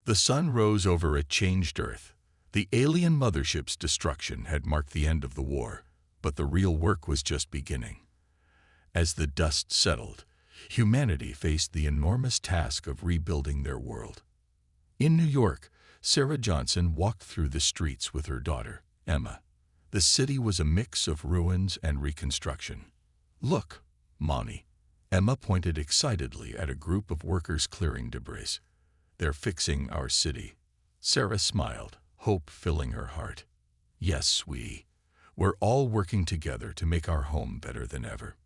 The sun rose over a changed Earth. The alien mothership's destruction had marked the end of the war, but the real work was just beginning. As the dust settled, humanity faced the enormous task of rebuilding their world. In New York, Sarah Johnson walked through the streets with her daughter, Emma. The city was a mix of ruins and reconstruction. "Look, Mommy." Emma pointed excitedly at a group of workers clearing debris. "They're fixing our city." Sarah smiled, hope filling her heart. "Yes, we're all working together to make our home better than ever."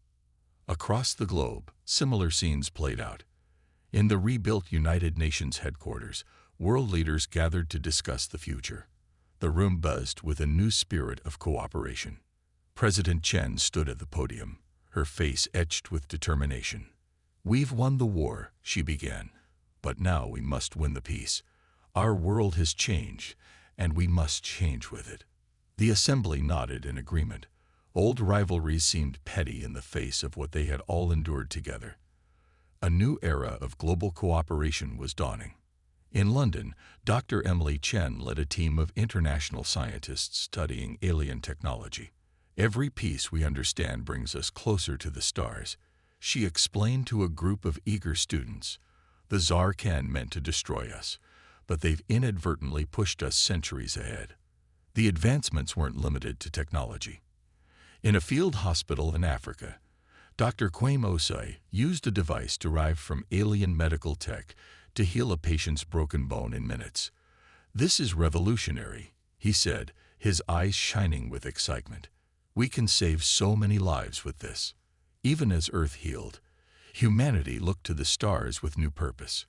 Across the globe, similar scenes played out. In the rebuilt United Nations headquarters, world leaders gathered to discuss the future. The room buzzed with a new spirit of cooperation. President Chen stood at the podium, her face etched with determination. "We've won the war," she began, "but now we must win the peace. Our world has changed, and we must change with it." The assembly nodded in agreement. Old rivalries seemed petty in the face of what they had all endured together. A new era of global cooperation was dawning. In London, Dr. Emily Chen led a team of international scientists studying alien technology. "Every piece we understand brings us closer to the stars," she explained to a group of eager students. "The Zarkan meant to destroy us, but they've inadvertently pushed us centuries ahead." The advancements weren't limited to technology. In a field hospital in Africa, Dr. Kwame Osei used a device derived from alien medical tech to heal a patient's broken bone in minutes. "This is revolutionary," he said, his eyes shining with excitement. "We can save so many lives with this." Even as Earth healed, humanity looked to the stars with new purpose.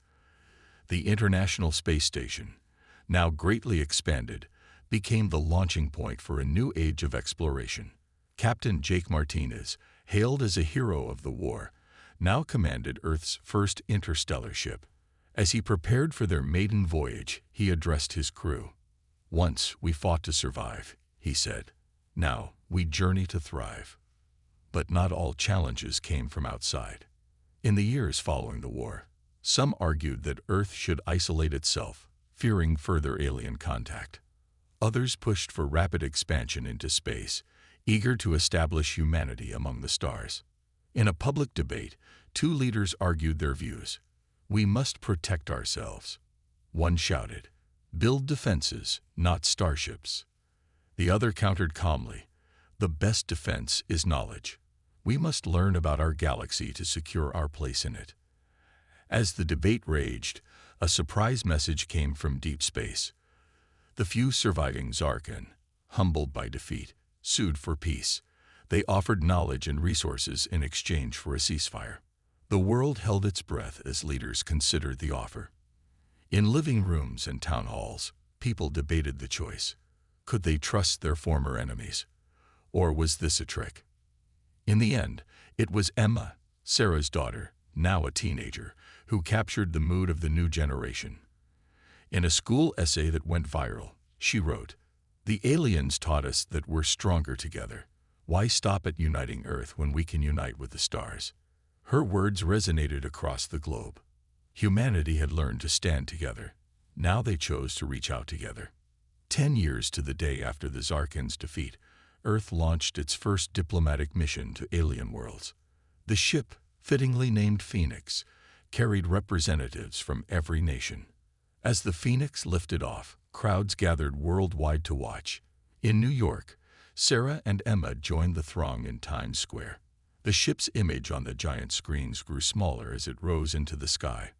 The International Space Station, now greatly expanded, became the launching point for a new age of exploration. Captain Jake Martinez, hailed as a hero of the war, now commanded Earth's first interstellar ship. As he prepared for their maiden voyage, he addressed his crew. "Once we fought to survive," he said. "Now we journey to thrive." But not all challenges came from outside. In the years following the war, some argued that Earth should isolate itself, fearing further alien contact. Others pushed for rapid expansion into space, eager to establish humanity among the stars. In a public debate, two leaders argued their views. "We must protect ourselves." One shouted, "Build defenses, not starships." The other countered calmly, "The best defense is knowledge. We must learn about our galaxy to secure our place in it." As the debate raged, a surprise message came from deep space. The few surviving Zarkan, humbled by defeat, sued for peace. They offered knowledge and resources in exchange for a ceasefire. The world held its breath as leaders considered the offer. In living rooms and town halls, people debated the choice. Could they trust their former enemies? Or was this a trick? In the end, it was Emma, Sarah's daughter, now a teenager, who captured the mood of the new generation. In a school essay that went viral, she wrote, "The aliens taught us that we're stronger together. Why stop at uniting Earth when we can unite with the stars?" Her words resonated across the globe. Humanity had learned to stand together. Now they chose to reach out together. 10 years to the day after the Zarkan's defeat, Earth launched its first diplomatic mission to alien worlds. The ship, fittingly named Phoenix, carried representatives from every nation. As the Phoenix lifted off, crowds gathered worldwide to watch. In New York, Sarah and Emma joined the throng in Times Square. The ship's image on the giant screens grew smaller as it rose into the sky.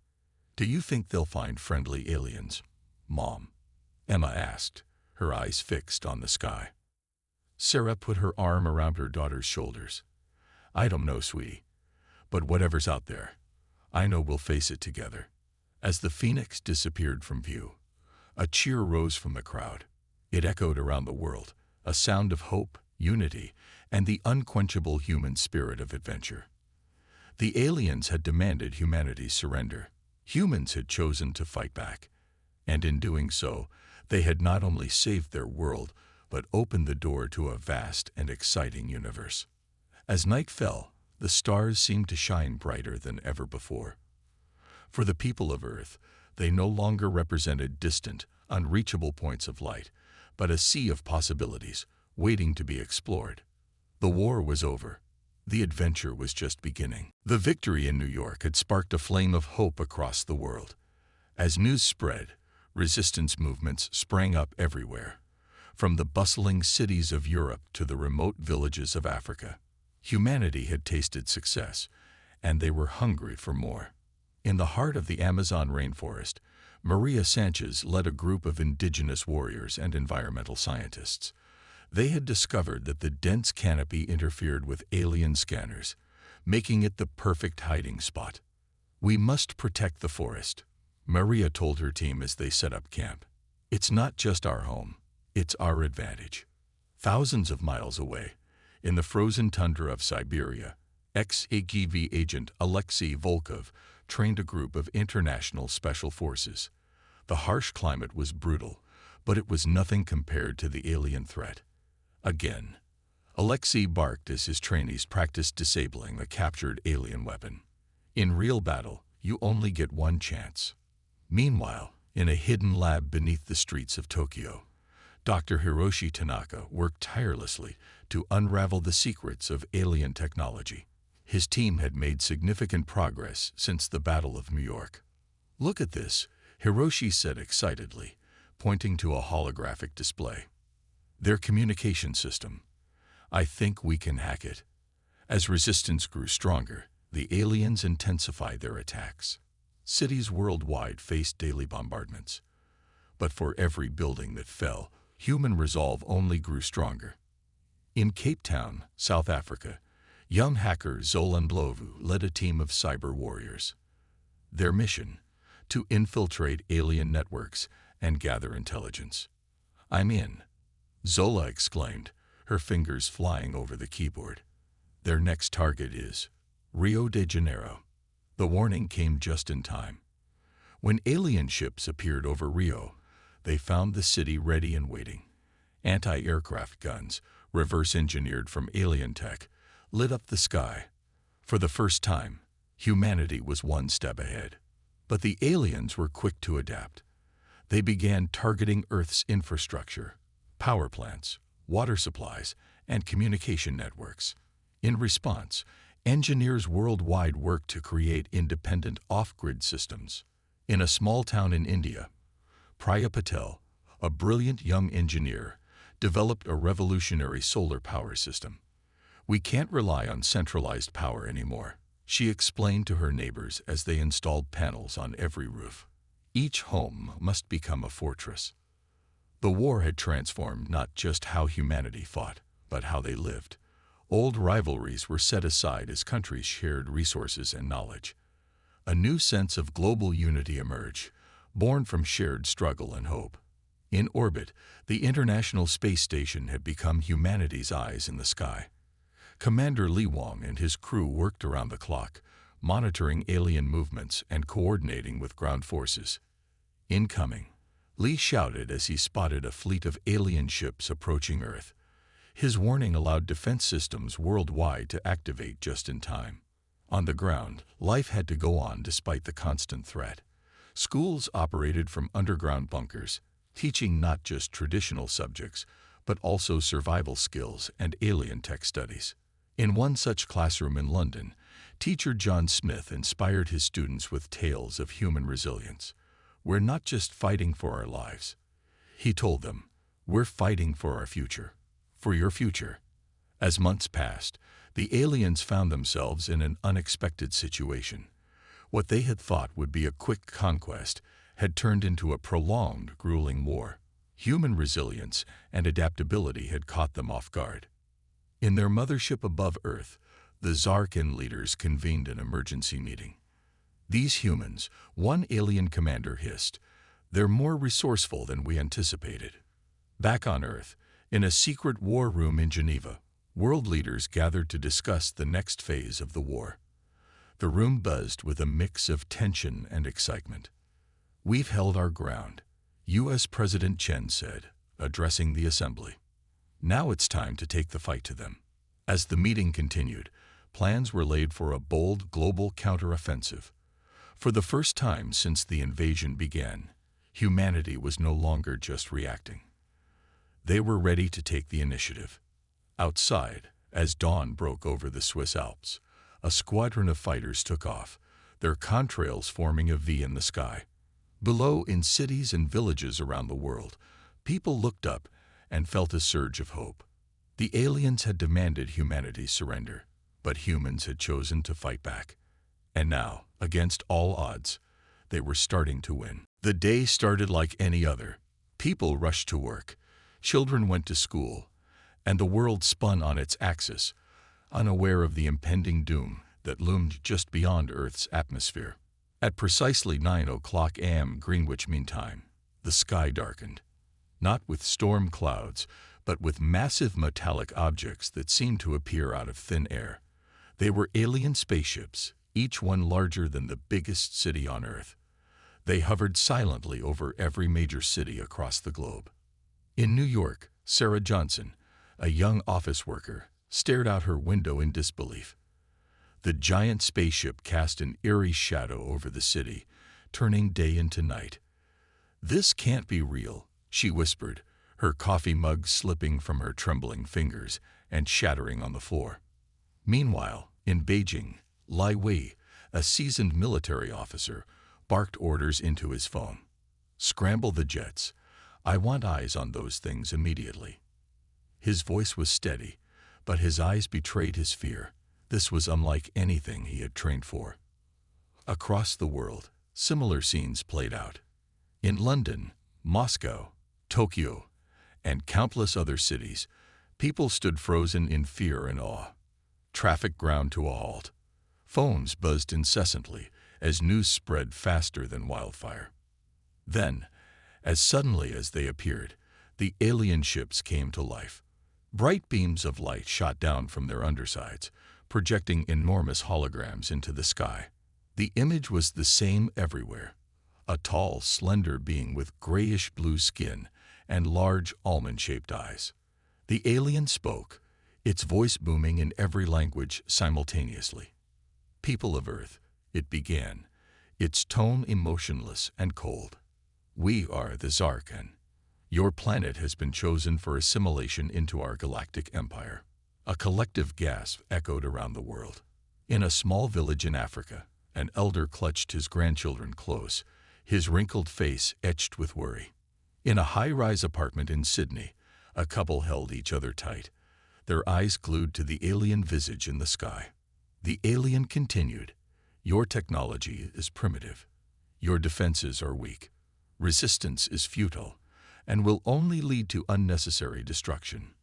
"Do you think they'll find friendly aliens, Mom?" Emma asked, her eyes fixed on the sky. Sarah put her arm around her daughter's shoulders. "I don't know, sweetie, but whatever's out there, I know we'll face it together." As the Phoenix disappeared from view, a cheer rose from the crowd. It echoed around the world, a sound of hope, unity, and the unquenchable human spirit of adventure. The aliens had demanded humanity's surrender. Humans had chosen to fight back, and in doing so, they had not only saved their world, but opened the door to a vast and exciting universe. As night fell, the stars seemed to shine brighter than ever before. For the people of Earth, They no longer represented distant, unreachable points of light, but a sea of possibilities waiting to be explored. The war was over. The adventure was just beginning. The victory in New York had sparked a flame of hope across the world. As news spread, resistance movements sprang up everywhere, from the bustling cities of Europe to the remote villages of Africa. Humanity had tasted success, and they were hungry for more. In the heart of the Amazon rainforest, Maria Sanchez led a group of indigenous warriors and environmental scientists. They had discovered that the dense canopy interfered with alien scanners, making it the perfect hiding spot. "We must protect the forest," Maria told her team as they set up camp. "It's not just our home, it's our advantage." Thousands of miles away, in the frozen tundra of Siberia, ex-HFY agent Alexei Volkov trained a group of international special forces. The harsh climate was brutal, but it was nothing compared to the alien threat. Again, Alexei barked as his trainees practiced disabling a captured alien weapon. In real battle, you only get one chance. Meanwhile, in a hidden lab beneath the streets of Tokyo, Dr. Hiroshi Tanaka worked tirelessly to unravel the secrets of alien technology. His team had made significant progress since the Battle of New York. "Look at this," Hiroshi said excitedly, pointing to a holographic display. "Their communication system. I think we can hack it." As resistance grew stronger, the aliens intensified their attacks. Cities worldwide faced daily bombardments. But for every building that fell, human resolve only grew stronger. In Cape Town, South Africa, young hacker Zola Ndlovu led a team of cyber warriors. Their mission? To infiltrate alien networks and gather intelligence. "I'm in," Zola exclaimed, her fingers flying over the keyboard. "Their next target is Rio de Janeiro." The warning came just in time. When alien ships appeared over Rio, they found the city ready and waiting. Anti-aircraft guns, reverse-engineered from alien tech, lit up the sky. For the first time, humanity was one step ahead. But the aliens were quick to adapt. They began targeting Earth's infrastructure, power plants, water supplies, and communication networks. In response, engineers worldwide worked to create independent off-grid systems. In a small town in India, Priya Patel, a brilliant young engineer, developed a revolutionary solar power system. "We can't rely on centralized power anymore," she explained to her neighbors as they installed panels on every roof. "Each home must become a fortress." The war had transformed not just how humanity fought, but how they lived. Old rivalries were set aside as countries shared resources and knowledge. A new sense of global unity emerged, born from shared struggle and hope. In orbit, the International Space Station had become humanity's eyes in the sky. Commander Li Wang and his crew worked around the clock, monitoring alien movements and coordinating with ground forces. "Incoming," Li shouted as he spotted a fleet of alien ships approaching Earth. His warning allowed defense systems worldwide to activate just in time. On the ground, life had to go on despite the constant threat. Schools operated from underground bunkers, teaching not just traditional subjects, but also survival skills and alien tech studies. In one such classroom in London, teacher John Smith inspired his students with tales of human resilience. "We're not just fighting for our lives," he told them. "We're fighting for our future. For your future." As months passed, the aliens found themselves in an unexpected situation. What they had thought would be a quick conquest had turned into a prolonged, grueling war. Human resilience and adaptability had caught them off guard. In their mothership above Earth, the Zarkin leaders convened an emergency meeting. "These humans," one alien commander hissed, "they're more resourceful than we anticipated." Back on Earth, in a secret war room in Geneva, world leaders gathered to discuss the next phase of the war. The room buzzed with a mix of tension and excitement. "We've held our ground," U.S. President Chen said, addressing the assembly. "Now it's time to take the fight to them." As the meeting continued, plans were laid for a bold global counteroffensive. For the first time since the invasion began, humanity was no longer just reacting. They were ready to take the initiative. Outside, as dawn broke over the Swiss Alps, a squadron of fighters took off, their contrails forming a V in the sky. Below, in cities and villages around the world, people looked up and felt a surge of hope. The aliens had demanded humanity's surrender, but humans had chosen to fight back. And now, against all odds, they were starting to win. The day started like any other. People rushed to work, children went to school, and the world spun on its axis, unaware of the impending doom that loomed just beyond Earth's atmosphere. At precisely 9:00 a.m. Greenwich Mean Time, the sky darkened, not with storm clouds, but with massive metallic objects that seemed to appear out of thin air. They were alien spaceships, each one larger than the biggest city on Earth. They hovered silently over every major city across the globe. In New York, Sarah Johnson, a young office worker, stared out her window in disbelief. The giant spaceship cast an eerie shadow over the city, turning day into night. "This can't be real," she whispered, her coffee mug slipping from her trembling fingers and shattering on the floor. Meanwhile, in Beijing, Lai Wei, a seasoned military officer, barked orders into his phone. "Scramble the jets. I want eyes on those things immediately." His voice was steady, but his eyes betrayed his fear. This was unlike anything he had trained for. Across the world, similar scenes played out. In London, Moscow, Tokyo, and countless other cities, people stood frozen in fear and awe. Traffic ground to a halt. Phones buzzed incessantly as news spread faster than wildfire. Then, as suddenly as they appeared, the alien ships came to life. Bright beams of light shot down from their undersides, projecting enormous holograms into the sky. The image was the same everywhere. A tall, slender being with grayish-blue skin and large, almond-shaped eyes. The alien spoke, its voice booming in every language simultaneously. "People of Earth," it began, its tone emotionless and cold. "We are the Zarkan. Your planet has been chosen for assimilation into our galactic empire." A collective gasp echoed around the world. In a small village in Africa, an elder clutched his grandchildren close, his wrinkled face etched with worry. In a high-rise apartment in Sydney, a couple held each other tight, their eyes glued to the alien visage in the sky. The alien continued, "Your technology is primitive. Your defenses are weak. Resistance is futile and will only lead to unnecessary destruction."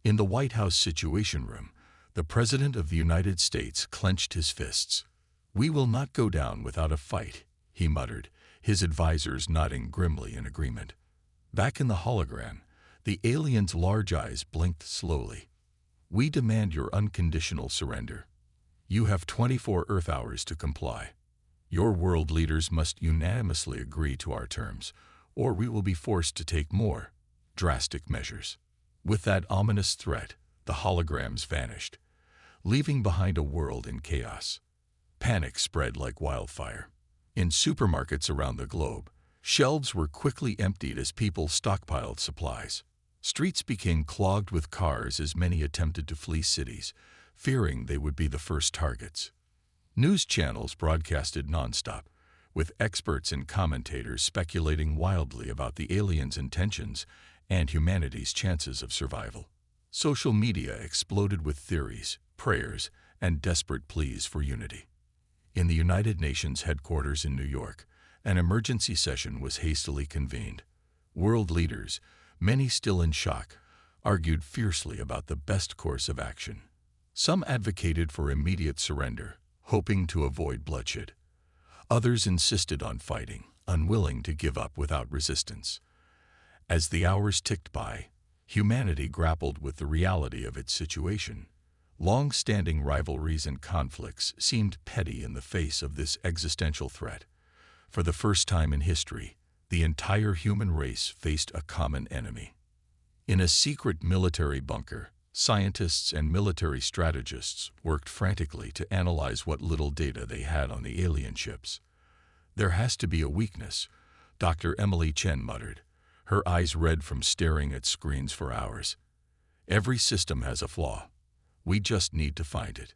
In the White House Situation Room, the President of the United States clenched his fists. "We will not go down without a fight," he muttered, his advisors nodding grimly in agreement. Back in the hologram, the alien's large eyes blinked slowly. "We demand your unconditional surrender. You have 24 Earth hours to comply. Your world leaders must unanimously agree to our terms, or we will be forced to take more drastic measures." With that ominous threat, the holograms vanished, leaving behind a world in chaos. Panic spread like wildfire. In supermarkets around the globe, shelves were quickly emptied as people stockpiled supplies. Streets became clogged with cars as many attempted to flee cities, fearing they would be the first targets. News channels broadcasted nonstop, with experts and commentators speculating wildly about the aliens' intentions and humanity's chances of survival. Social media exploded with theories, prayers, and desperate pleas for unity. In the United Nations headquarters in New York, an emergency session was hastily convened. World leaders, many still in shock, argued fiercely about the best course of action. Some advocated for immediate surrender, hoping to avoid bloodshed. Others insisted on fighting, unwilling to give up without resistance. As the hours ticked by, humanity grappled with the reality of its situation. Long-standing rivalries and conflicts seemed petty in the face of this existential threat. For the first time in history, the entire human race faced a common enemy. In a secret military bunker, scientists and military strategists worked frantically to analyze what little data they had on the alien ships. There has to be a weakness, Dr. Emily Chen muttered, her eyes red from staring at screens for hours. Every system has a flaw. We just need to find it.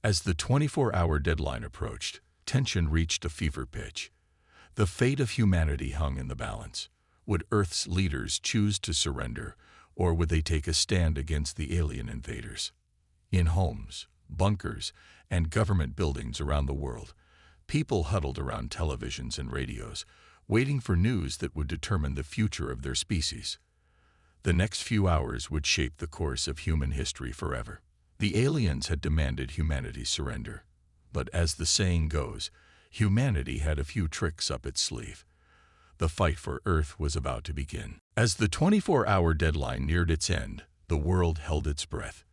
As the 24-hour deadline approached, tension reached a fever pitch. The fate of humanity hung in the balance. Would Earth's leaders choose to surrender, or would they take a stand against the alien invaders? In homes, bunkers, and government buildings around the world, people huddled around televisions and radios, waiting for news that would determine the future of their species. The next few hours would shape the course of human history forever. The aliens had demanded humanity's surrender. But as the saying goes, humanity had a few tricks up its sleeve. The fight for Earth was about to begin. As the 24-hour deadline neared its end, the world held its breath.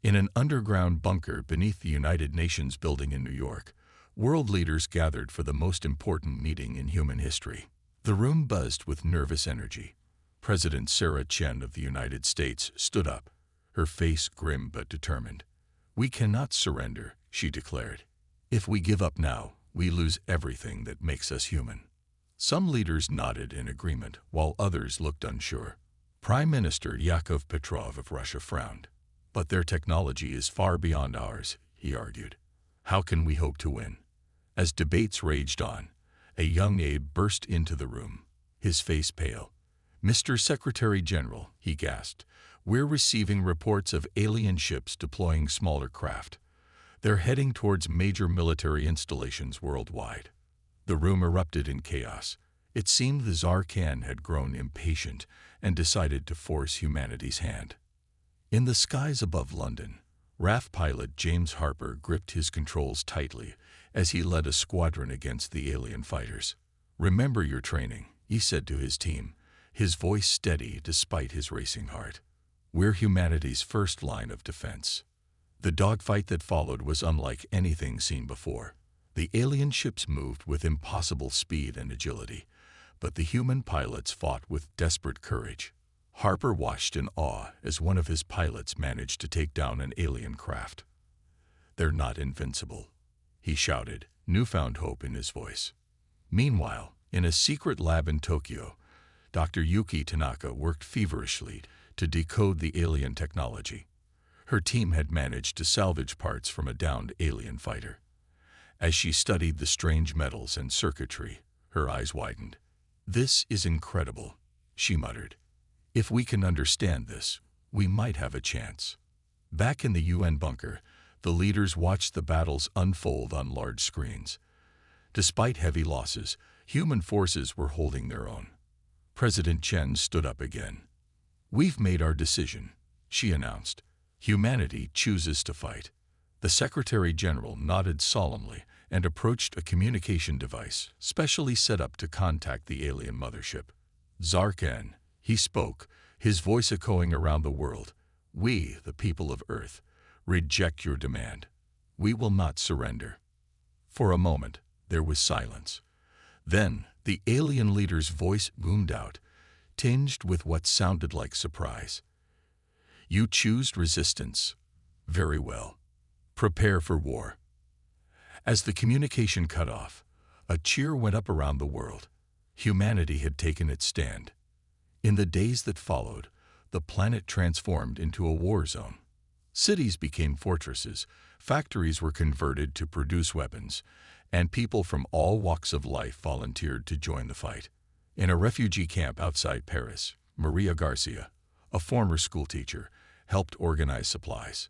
In an underground bunker beneath the United Nations building in New York, world leaders gathered for the most important meeting in human history. The room buzzed with nervous energy. President Sarah Chen of the United States stood up, her face grim but determined. "We cannot surrender," she declared. "If we give up now, we lose everything that makes us human." Some leaders nodded in agreement, while others looked unsure. Prime Minister Yakov Petrov of Russia frowned. "But their technology is far beyond ours," he argued. "How can we hope to win?" As debates raged on, a young aide burst into the room, his face pale. "Mr. Secretary General," he gasped, "we're receiving reports of alien ships deploying smaller craft. They're heading towards major military installations worldwide." The room erupted in chaos. It seemed the Zarkhan had grown impatient and decided to force humanity's hand. In the skies above London, RAF pilot James Harper gripped his controls tightly as he led a squadron against the alien fighters. "Remember your training," he said to his team, his voice steady despite his racing heart. "We're humanity's first line of defense." The dogfight that followed was unlike anything seen before. The alien ships moved with impossible speed and agility, but the human pilots fought with desperate courage. Harper watched in awe as one of his pilots managed to take down an alien craft. "They're not invincible," he shouted, newfound hope in his voice. Meanwhile, in a secret lab in Tokyo, Dr. Yuki Tanaka worked feverishly to decode the alien technology. Her team had managed to salvage parts from a downed alien fighter. As she studied the strange metals and circuitry, her eyes widened. "This is incredible," she muttered. "If we can understand this, we might have a chance." Back in the UN bunker, the leaders watched the battles unfold on large screens. Despite heavy losses, human forces were holding their own. President Chen stood up again. "We've made our decision," she announced. "Humanity chooses to fight." The Secretary General nodded solemnly and approached a communication device specially set up to contact the alien mothership. "Zarkhan," he spoke, his voice echoing around the world. "We, the people of Earth, reject your demand. We will not surrender." For a moment, there was silence. Then, the alien leader's voice boomed out, tinged with what sounded like surprise. "You choose resistance. Very well. Prepare for war." As the communication cut off, a cheer went up around the world. Humanity had taken its stand. In the days that followed, the planet transformed into a war zone. Cities became fortresses, factories were converted to produce weapons, and people from all walks of life volunteered to join the fight. In a refugee camp outside Paris, Maria Garcia, a former schoolteacher, helped organize supplies.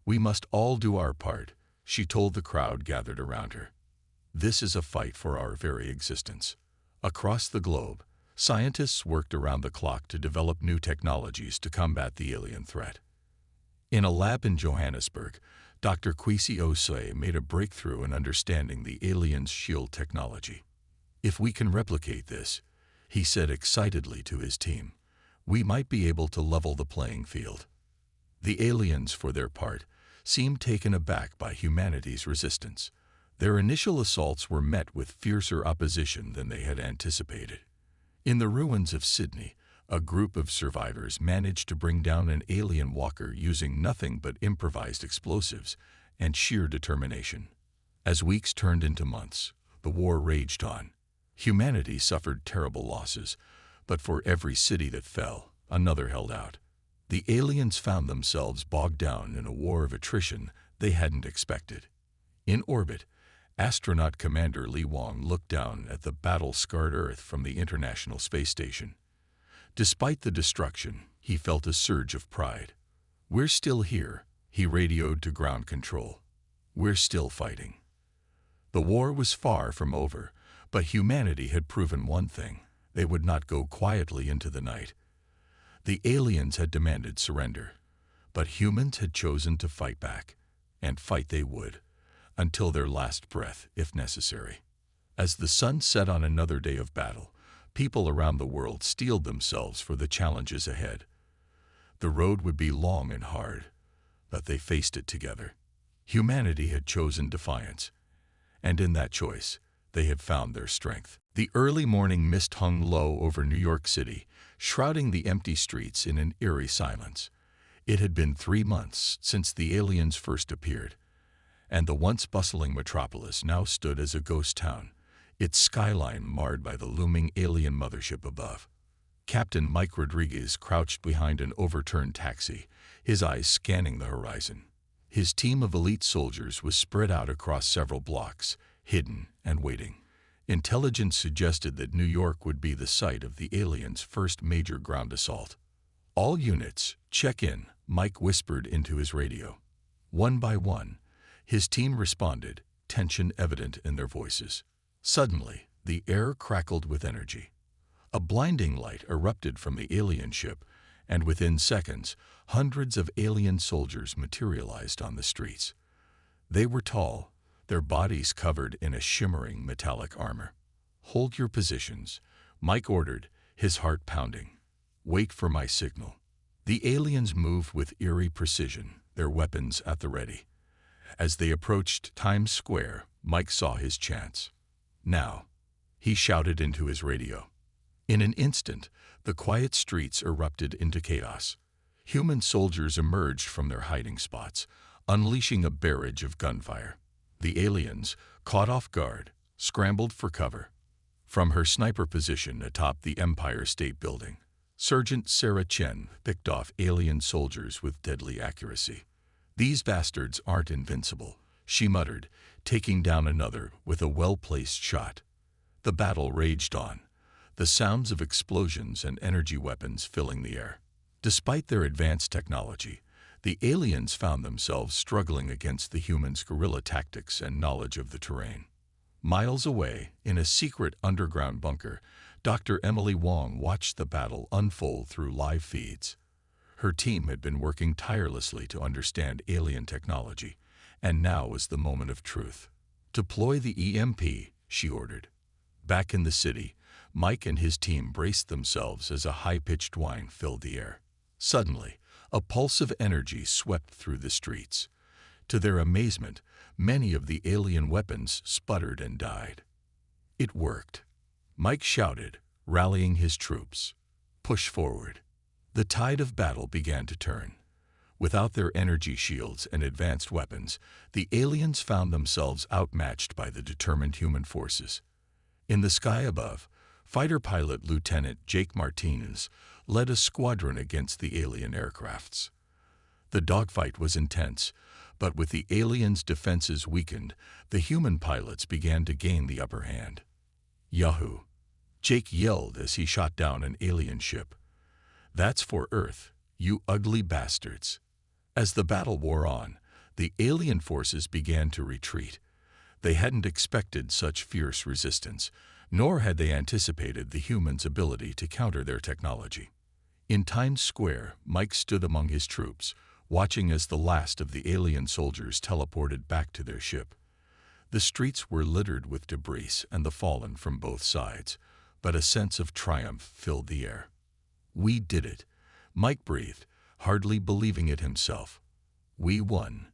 "We must all do our part," she told the crowd gathered around her. "This is a fight for our very existence." Across the globe, scientists worked around the clock to develop new technologies to combat the alien threat. In a lab in Johannesburg, Dr. Kwesi Osei made a breakthrough in understanding the aliens' shield technology. "If we can replicate this," he said excitedly to his team, "we might be able to level the playing field." The aliens, for their part, seemed taken aback by humanity's resistance. Their initial assaults were met with fiercer opposition than they had anticipated. In the ruins of Sydney, a group of survivors managed to bring down an alien walker using nothing but improvised explosives and sheer determination. As weeks turned into months, the war raged on. Humanity suffered terrible losses, but for every city that fell, another held out. The aliens found themselves bogged down in a war of attrition they hadn't expected. In orbit, astronaut Commander Lee Wong looked down at the battle-scarred Earth from the International Space Station. Despite the destruction, he felt a surge of pride. "We're still here," he radioed to ground control. "We're still fighting." The war was far from over, but humanity had proven one thing: they would not go quietly into the night. The aliens had demanded surrender, but humans had chosen to fight back, and fight they would, until their last breath, if necessary. As the sun set on another day of battle, people around the world steeled themselves for the challenges ahead. The road would be long and hard, but they faced it together. Humanity had chosen defiance, and in that choice, they had found their strength. The early morning mist hung low over New York City, shrouding the empty streets in an eerie silence. It had been 3 months since the aliens first appeared, and the once bustling metropolis now stood as a ghost town, its skyline marred by the looming alien mothership above. Captain Mike Rodriguez crouched behind an overturned taxi, his eyes scanning the horizon. His team of elite soldiers was spread out across several blocks, hidden and waiting. Intelligence suggested that New York would be the site of the aliens' first major ground assault. "All units, check in," Mike whispered into his radio. One by one, his team responded, tension evident in their voices. Suddenly, the air crackled with energy. A blinding light erupted from the alien ship, and within seconds, hundreds of alien soldiers materialized on the streets. They were tall, their bodies covered in a shimmering metallic armor. "Hold your positions," Mike ordered, his heart pounding. "Wait for my signal." The aliens moved with eerie precision, their weapons at the ready. As they approached Times Square, Mike saw his chance. "Now," he shouted into his radio. In an instant, the quiet streets erupted into chaos. Human soldiers emerged from their hiding spots, unleashing a barrage of gunfire. The aliens, caught off guard, scrambled for cover. From her sniper position atop the Empire State Building, Sergeant Sarah Chen picked off alien soldiers with deadly accuracy. "These bastards aren't invincible," she muttered, taking down another with a well-placed shot. The battle raged on, the sounds of explosions and energy weapons filling the air. Despite their advanced technology, the aliens found themselves struggling against the humans' guerrilla tactics and knowledge of the terrain. Miles away, in a secret underground bunker, Dr. Emily Wong watched the battle unfold through live feeds. Her team had been working tirelessly to understand alien technology, and now was the moment of truth. "Deploy the EMP," she ordered. Back in the city, Mike and his team braced themselves as a high-pitched whine filled the air. Suddenly, a pulse of energy swept through the streets. To their amazement, many of the alien weapons sputtered and died. It worked. Mike shouted, rallying his troops. "Push forward." The tide of battle began to turn. Without their energy shields and advanced weapons, the aliens found themselves outmatched by the determined human forces. In the sky above, fighter pilot Lieutenant Jake Martinez led a squadron against the alien aircrafts. The dogfight was intense, but with the aliens' defenses weakened, the human pilots began to gain the upper hand. "Yahoo!" Jake yelled as he shot down an alien ship. "That's for Earth, you ugly bastards." As the battle wore on, the alien forces began to retreat. They hadn't expected such fierce resistance, nor had they anticipated the humans' ability to counter their technology. In Times Square, Mike stood among his troops, watching as the last of the alien soldiers teleported back to their ship. The streets were littered with debris and the fallen from both sides, but a sense of triumph filled the air. "We did it," Mike breathed, hardly believing it himself. "We won."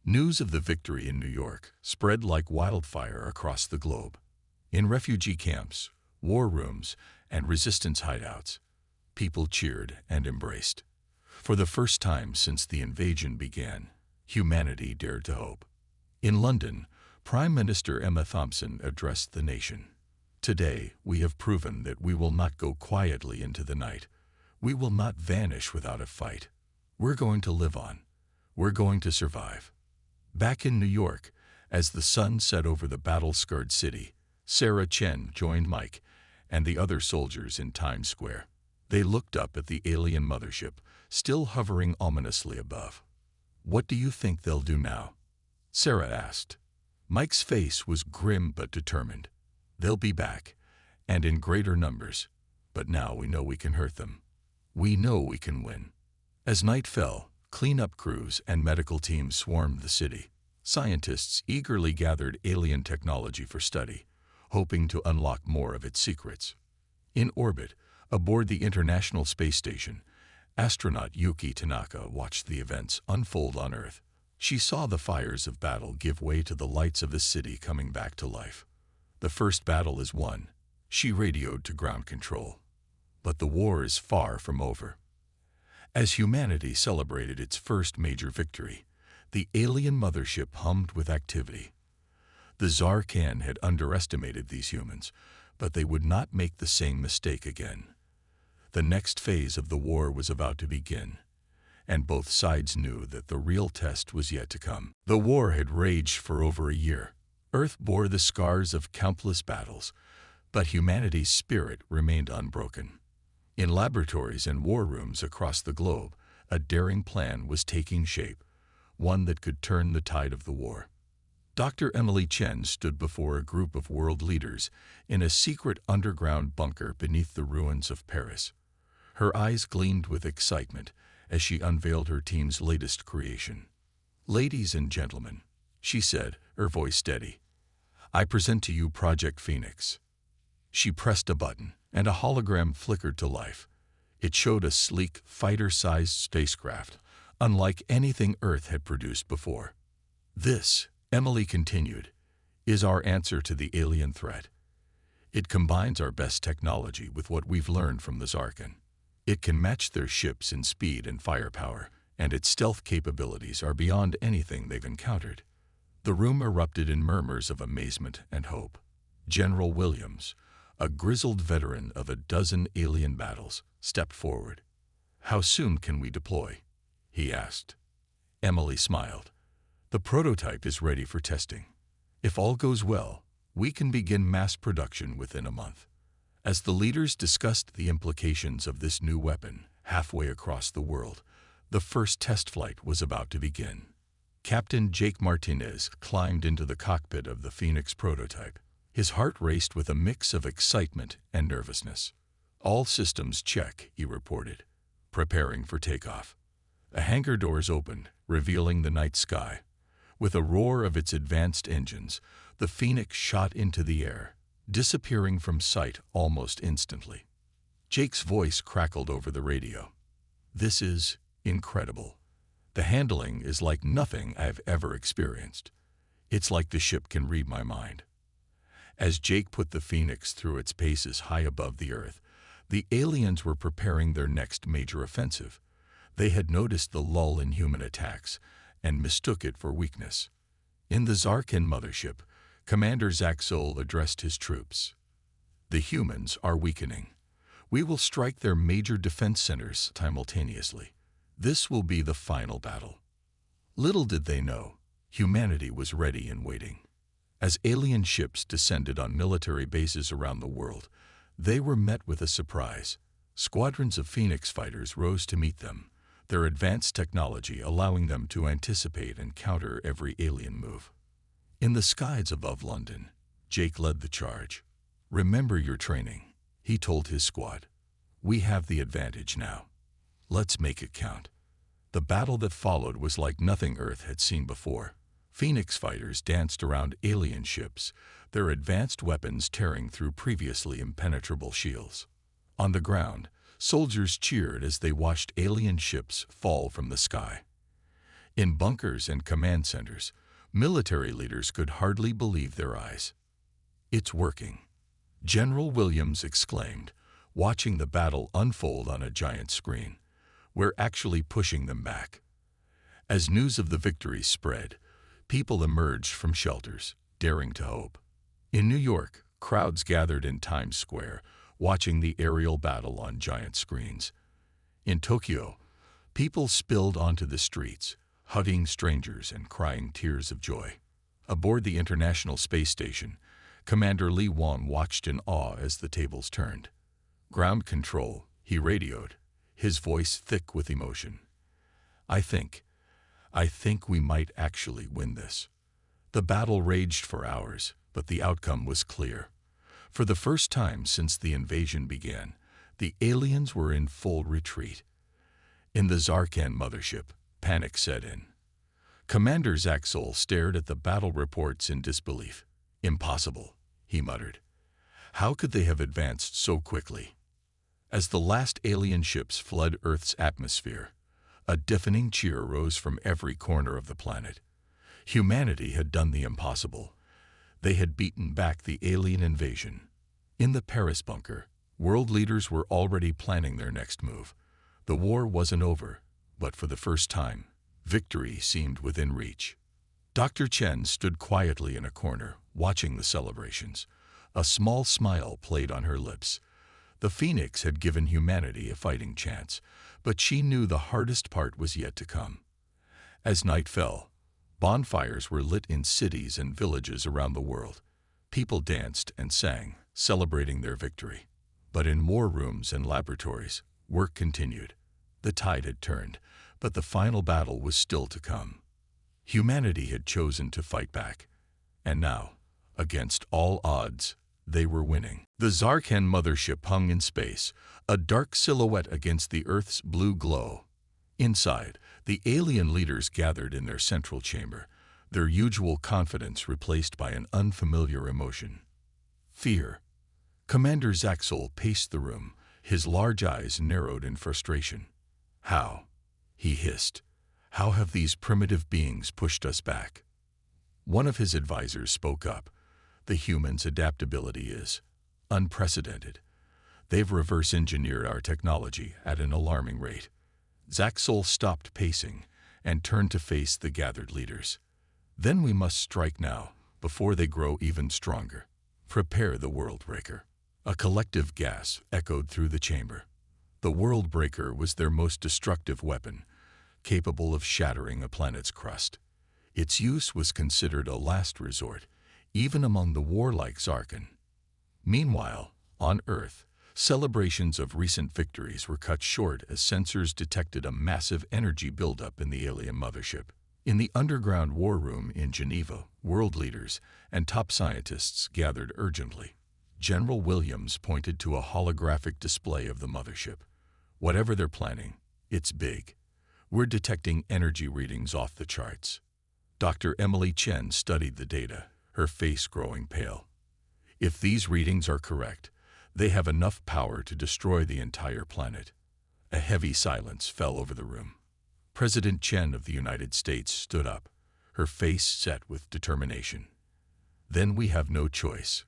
News of the victory in New York spread like wildfire across the globe. In refugee camps, war rooms, and resistance hideouts, people cheered and embraced. For the first time since the invasion began, humanity dared to hope. In London, Prime Minister Emma Thompson addressed the nation. Today, we have proven that we will not go quietly into the night. We will not vanish without a fight. We're going to live on. We're going to survive. Back in New York, as the sun set over the battle-scarred city, Sarah Chen joined Mike and the other soldiers in Times Square. They looked up at the alien mothership, still hovering ominously above. "What do you think they'll do now?" Sarah asked. Mike's face was grim but determined. "They'll be back, and in greater numbers. But now we know we can hurt them. We know we can win." As night fell, cleanup crews and medical teams swarmed the city. Scientists eagerly gathered alien technology for study, hoping to unlock more of its secrets. In orbit, aboard the International Space Station, astronaut Yuki Tanaka watched the events unfold on Earth. She saw the fires of battle give way to the lights of the city coming back to life. "The first battle is won," she radioed to ground control. "But the war is far from over." As humanity celebrated its first major victory, the alien mothership hummed with activity. The Zarkan had underestimated these humans, but they would not make the same mistake again. The next phase of the war was about to begin, and both sides knew that the real test was yet to come. The war had raged for over a year. Earth bore the scars of countless battles, but humanity's spirit remained unbroken. In laboratories and war rooms across the globe, a daring plan was taking shape, one that could turn the tide of the war. Dr. Emily Chen stood before a group of world leaders in a secret underground bunker beneath the ruins of Paris. Her eyes gleamed with excitement as she unveiled her team's latest creation. "Ladies and gentlemen," she said, her voice steady, "I present to you Project Phoenix." She pressed a button, and a hologram flickered to life. It showed a sleek, fighter-sized spacecraft, unlike anything Earth had produced before. "This," Emily continued, "is our answer to the alien threat. It combines our best technology with what we've learned from the Zarkan. It can match their ships in speed and firepower, and its stealth capabilities are beyond anything they've encountered." The room erupted in murmurs of amazement and hope. General Williams, a grizzled veteran of a dozen alien battles, stepped forward. "How soon can we deploy?" he asked. Emily smiled. "The prototype is ready for testing. If all goes well, we can begin mass production within a month." As the leaders discussed the implications of this new weapon halfway across the world, the first test flight was about to begin. Captain Jake Martinez climbed into the cockpit of the Phoenix prototype. His heart raced with a mix of excitement and nervousness. "All systems check," he reported, preparing for takeoff. A hangar doors opened, revealing the night sky. With a roar of its advanced engines, the Phoenix shot into the air, disappearing from sight almost instantly. Jake's voice crackled over the radio. "This is incredible. The handling is like nothing I've ever experienced. It's like the ship can read my mind." As Jake put the Phoenix through its paces high above the Earth, the aliens were preparing their next major offensive. They had noticed the lull in human attacks and mistook it for weakness. In the Zarkan mothership, Commander Zaxol addressed his troops. "The humans are weakening. We will strike their major defense centers simultaneously. This will be the final battle." Little did they know, humanity was ready and waiting. As alien ships descended on military bases around the world, they were met with a surprise. Squadrons of Phoenix fighters rose to meet them, their advanced technology allowing them to anticipate and counter every alien move. In the skies above London, Jake led the charge. "Remember your training," he told his squad. "We have the advantage now. Let's make it count." The battle that followed was like nothing Earth had seen before. Phoenix fighters danced around alien ships, their advanced weapons tearing through previously impenetrable shields. On the ground, soldiers cheered as they watched alien ships fall from the sky. In bunkers and command centers, military leaders could hardly believe their eyes. "It's working," General Williams exclaimed, watching the battle unfold on a giant screen. "We're actually pushing them back." As news of the victory spread, people emerged from shelters, daring to hope. In New York, crowds gathered in Times Square, watching the aerial battle on giant screens. In Tokyo, people spilled onto the streets, hugging strangers and crying tears of joy. Aboard the International Space Station, Commander Lee Won watched in awe as the tables turned. "Ground control," he radioed, his voice thick with emotion. I think we might actually win this." The battle raged for hours, but the outcome was clear. For the first time since the invasion began, the aliens were in full retreat. In the Zarkan mothership, panic set in. Commander Zaxol stared at the battle reports in disbelief. "Impossible," he muttered. "How could they have advanced so quickly?" As the last alien ships flooded Earth's atmosphere, a deafening cheer rose from every corner of the planet. Humanity had done the impossible. They had beaten back the alien invasion. In the Paris bunker, world leaders were already planning their next move. The war wasn't over, but for the first time, victory seemed within reach. Dr. Chen stood quietly in a corner, watching the celebrations. A small smile played on her lips. The Phoenix had given humanity a fighting chance, but she knew the hardest part was yet to come. As night fell, bonfires were lit in cities and villages around the world. People danced and sang, celebrating their victory. But in war rooms and laboratories, work continued. The tide had turned, but the final battle was still to come. Humanity had chosen to fight back. And now, against all odds, they were winning. The Zarkan mothership hung in space, a dark silhouette against the Earth's blue glow. Inside, the alien leaders gathered in their central chamber, their usual confidence replaced by an unfamiliar emotion. Fear. Commander Zaxol paced the room, his large eyes narrowed in frustration. "How?" he hissed. "How have these primitive beings pushed us back?" One of his advisors spoke up. "The humans' adaptability is unprecedented. They've reverse-engineered our technology at an alarming rate." Zaxol stopped pacing and turned to face the gathered leaders. "Then we must strike now, before they grow even stronger. Prepare the World Breaker." A collective gasp echoed through the chamber. The World Breaker was their most destructive weapon, capable of shattering a planet's crust. Its use was considered a last resort, even among the warlike Zarkan. Meanwhile, on Earth, celebrations of recent victories were cut short as sensors detected a massive energy buildup in the alien mothership. In the underground war room in Geneva, world leaders and top scientists gathered urgently. General Williams pointed to a holographic display of the mothership. "Whatever they're planning, it's big. We're detecting energy readings off the charts." Dr. Emily Chen studied the data, her face growing pale. "If these readings are correct, they have enough power to destroy the entire planet." A heavy silence fell over the room. President Chen of the United States stood up, her face set with determination. "Then we have no choice.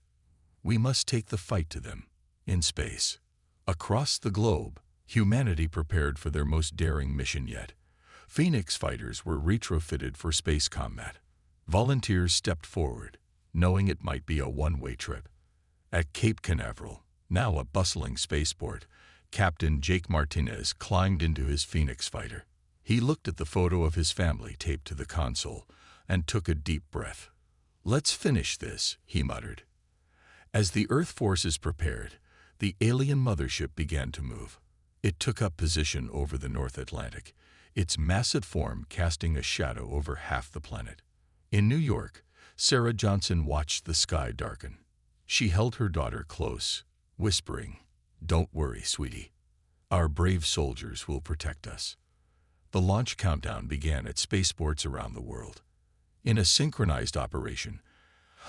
We must take the fight to them, in space." Across the globe, humanity prepared for their most daring mission yet. Phoenix fighters were retrofitted for space combat. Volunteers stepped forward, knowing it might be a one-way trip. At Cape Canaveral, now a bustling spaceport, Captain Jake Martinez climbed into his Phoenix fighter. He looked at the photo of his family taped to the console and took a deep breath. "Let's finish this," he muttered. As the Earth forces prepared, the alien mothership began to move. It took up position over the North Atlantic, its massive form casting a shadow over half the planet. In New York, Sarah Johnson watched the sky darken. She held her daughter close, whispering, "Don't worry, sweetie. Our brave soldiers will protect us." The launch countdown began at spaceports around the world. In a synchronized operation,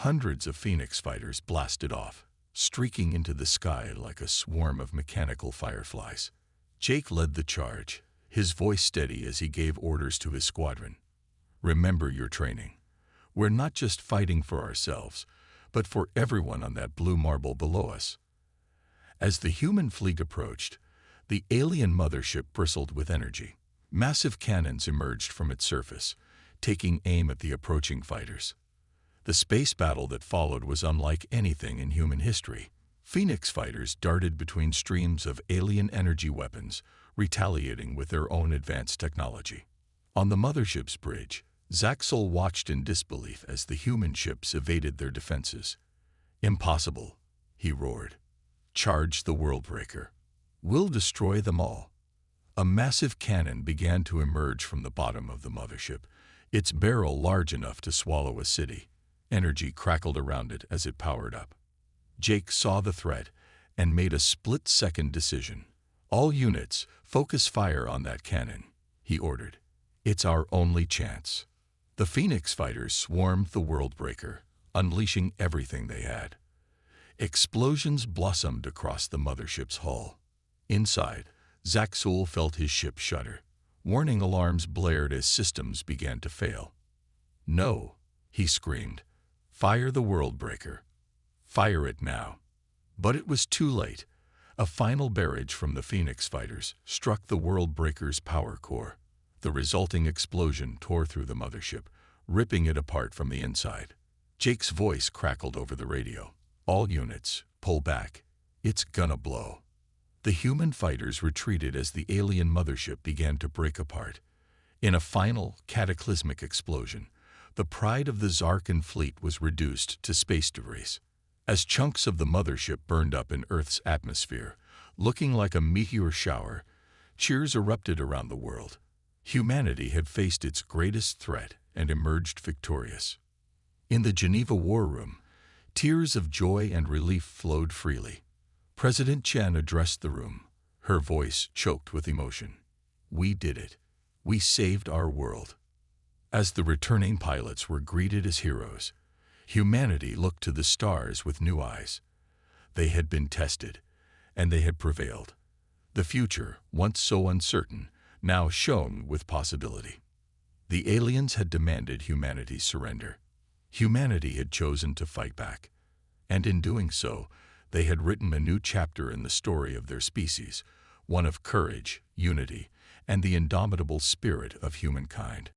hundreds of Phoenix fighters blasted off, streaking into the sky like a swarm of mechanical fireflies. Jake led the charge, his voice steady as he gave orders to his squadron. "Remember your training. We're not just fighting for ourselves, but for everyone on that blue marble below us." As the human fleet approached, the alien mothership bristled with energy. Massive cannons emerged from its surface, taking aim at the approaching fighters. The space battle that followed was unlike anything in human history. Phoenix fighters darted between streams of alien energy weapons, retaliating with their own advanced technology. On the mothership's bridge, Zaxel watched in disbelief as the human ships evaded their defenses. "Impossible," he roared. "Charge the Worldbreaker. We'll destroy them all." A massive cannon began to emerge from the bottom of the mothership, its barrel large enough to swallow a city. Energy crackled around it as it powered up. Jake saw the threat and made a split-second decision. "All units, focus fire on that cannon," he ordered. "It's our only chance." The Phoenix fighters swarmed the Worldbreaker, unleashing everything they had. Explosions blossomed across the mothership's hull. Inside, Zaxul felt his ship shudder. Warning alarms blared as systems began to fail. "No," he screamed. "Fire the Worldbreaker. Fire it now." But it was too late. A final barrage from the Phoenix fighters struck the Worldbreaker's power core. The resulting explosion tore through the mothership, ripping it apart from the inside. Jake's voice crackled over the radio. "All units, pull back. It's gonna blow." The human fighters retreated as the alien mothership began to break apart. In a final, cataclysmic explosion, the pride of the Zarkan fleet was reduced to space debris. As chunks of the mothership burned up in Earth's atmosphere, looking like a meteor shower, cheers erupted around the world. Humanity had faced its greatest threat and emerged victorious. In the Geneva War Room, tears of joy and relief flowed freely. President Chen addressed the room, her voice choked with emotion. "We did it. We saved our world." As the returning pilots were greeted as heroes, humanity looked to the stars with new eyes. They had been tested, and they had prevailed. The future, once so uncertain, now shone with possibility. The aliens had demanded humanity's surrender. Humanity had chosen to fight back, and in doing so, they had written a new chapter in the story of their species, one of courage, unity, and the indomitable spirit of humankind.